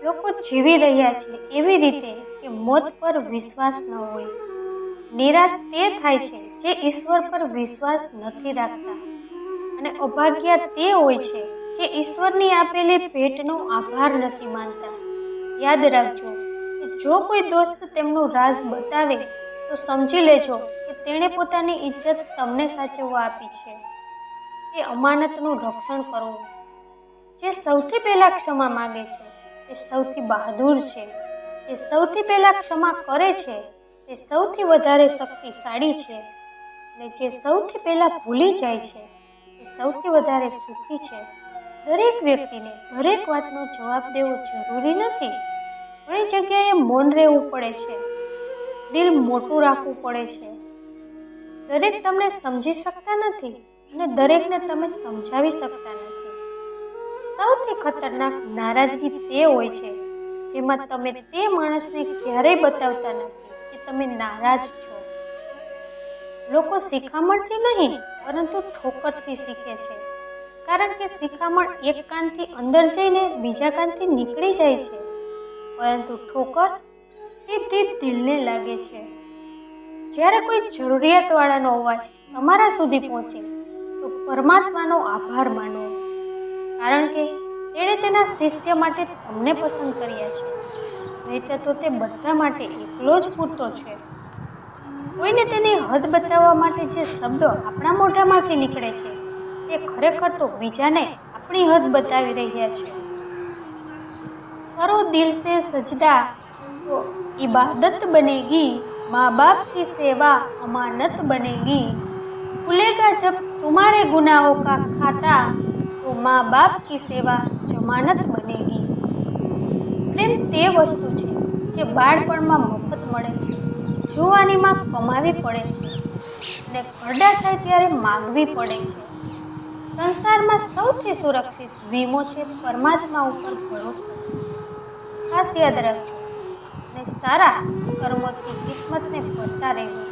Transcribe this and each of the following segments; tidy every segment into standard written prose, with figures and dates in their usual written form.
લોકો જીવી રહ્યા છે એવી રીતે કે મોત પર વિશ્વાસ ન હોય. નિરાશ તે થાય છે જે ઈશ્વર પર વિશ્વાસ નથી રાખતા, અને અભાગ્યા તે હોય છે જે ઈશ્વરની આપેલી ભેટનો આભાર નથી માનતા. યાદ રાખજો કે જો કોઈ દોસ્ત તેમનું રાઝ બતાવે તો સમજી લેજો કે તેણે પોતાની ઇજ્જત તમને સાચવવા આપી છે. તે અમાનતનું રક્ષણ કરવું. જે સૌથી પહેલા ક્ષમા માંગે છે તે સૌથી બહાદુર છે. જે સૌથી પહેલા ક્ષમા કરે છે તે સૌથી વધારે શક્તિશાળી છે. અને જે સૌથી પહેલા ભૂલી જાય છે તે સૌથી વધારે સુખી છે. દરેક વ્યક્તિને દરેક વાતનો જવાબ દેવો જરૂરી નથી. ઘણી જગ્યાએ મૌન રહેવું પડે છે, દિલ મોટું રાખવું પડે છે. દરેક તમને સમજી શકતા નથી અને દરેકને તમે સમજાવી શકતા નથી. સૌથી ખતરનાક નારાજગી તે હોય છે જેમાં તમે તે માણસને ક્યારેય બતાવતા નથી કે તમે નારાજ છો. લોકો શિખામણથી નહીં પરંતુ ઠોકરથી શીખે છે, કારણ કે શિખામણ એક કાનથી અંદર જઈને બીજા કાનથી નીકળી જાય છે, પરંતુ ઠોકર સીધી દિલને લાગે છે. જ્યારે કોઈ જરૂરિયાતવાળાનો અવાજ તમારા સુધી પહોંચે તો પરમાત્માનો આભાર માનો, કારણ કે તેણે તેના શિષ્ય માટે તમને પસંદ કર્યા છે. નહીંતર તો તે બધા માટે એકલો જ પૂરતો છે. કોઈને તેની હદ બતાવવા માટે જે શબ્દો આપણા મોઢામાંથી નીકળે છે તે ખરેખર તો બીજાને આપણી હદ બતાવી રહ્યા છે. કરો દિલ સે સજદા તો इबादत बनेगी, माँ बाप की सेवा अमानत बनेगी, खुलेगा जब तुम्हारे गुनाहों का खाता तो माँ बाप की सेवा जमानत बनेगी. પ્રેમ તે વસ્તુ છે જે બાળપણમાં મફત મળે છે, જુવાનીમાં કમાવી પડે છે અને ઘરડા થાય ત્યારે માગવી પડે છે. સંસારમાં સૌથી સુરક્ષિત વીમો છે પરમાત્મા ઉપર ભરોસો. ખાસ યાદ રાખજો અને સારા કર્મોથી કિસ્મતને ભરતા રહેવું.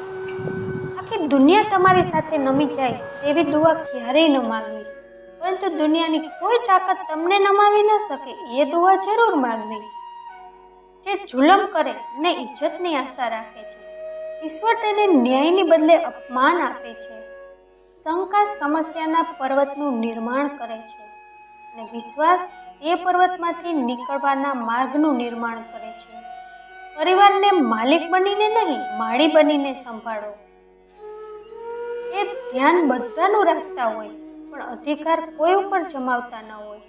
આખી દુનિયા તમારી સાથે નમી જાય તેવી દુઆ ક્યારેય ન માંગવી, પરંતુ દુનિયાની કોઈ તાકાત તમને નમાવી ન શકે એ દુઆ જરૂર માંગવી. જે જુલમ કરે ને ઇજ્જતની આશા રાખે છે, ઈશ્વર તેને ન્યાયની બદલે અપમાન આપે છે. શંકા સમસ્યાના પર્વતનું નિર્માણ કરે છે અને વિશ્વાસ તે પર્વતમાંથી નીકળવાના માર્ગનું નિર્માણ કરે છે. પરિવારને માલિક બનીને નહીં, માળી બનીને સંભાળો. એ ધ્યાન બધાનું રાખતા હોય પણ અધિકાર કોઈ ઉપર જમાવતા ન હોય.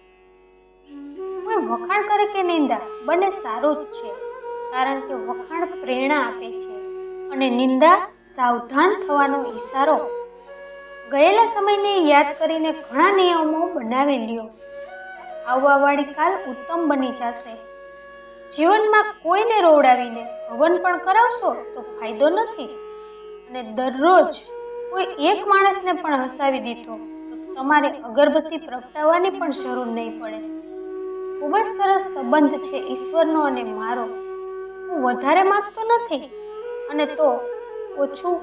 કોઈ વખાણ કરે કે નિંદા બંને સારું જ છે, કારણ કે વખાણ પ્રેરણા આપે છે અને નિંદા સાવધાન થવાનો ઈશારો. ગયેલા સમયને યાદ કરીને ઘણા નિયમો બનાવી લ્યો. આવવાવાળી કાલ ઉત્તમ બની જશે. જીવનમાં કોઈને રોવડાવીને હવન પણ કરાવશો તો ફાયદો નથી, અને દરરોજ કોઈ એક માણસને પણ હસાવી દીધો તો તમારે અગરબત્તી પ્રગટાવવાની પણ જરૂર નહીં પડે. ખૂબ જ સરસ સંબંધ છે ઈશ્વરનો અને મારો. હું વધારે માંગતો નથી અને તો ઓછું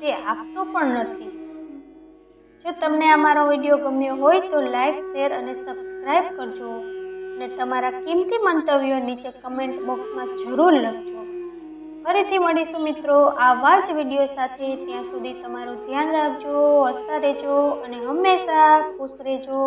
તે આપતો પણ નથી. જો તમને આ મારો વિડીયો ગમ્યો હોય તો લાઈક, શેર અને સબસ્ક્રાઈબ કરજો અને તમારા કિંમતી મંતવ્યો નીચે કમેન્ટ બોક્સમાં જરૂર લખજો. ફરીથી મળીશું મિત્રો આવા જ વિડીયો સાથે. ત્યાં સુધી તમારું ધ્યાન રાખજો, હસતા રહેજો અને હંમેશા ખુશ રહેજો.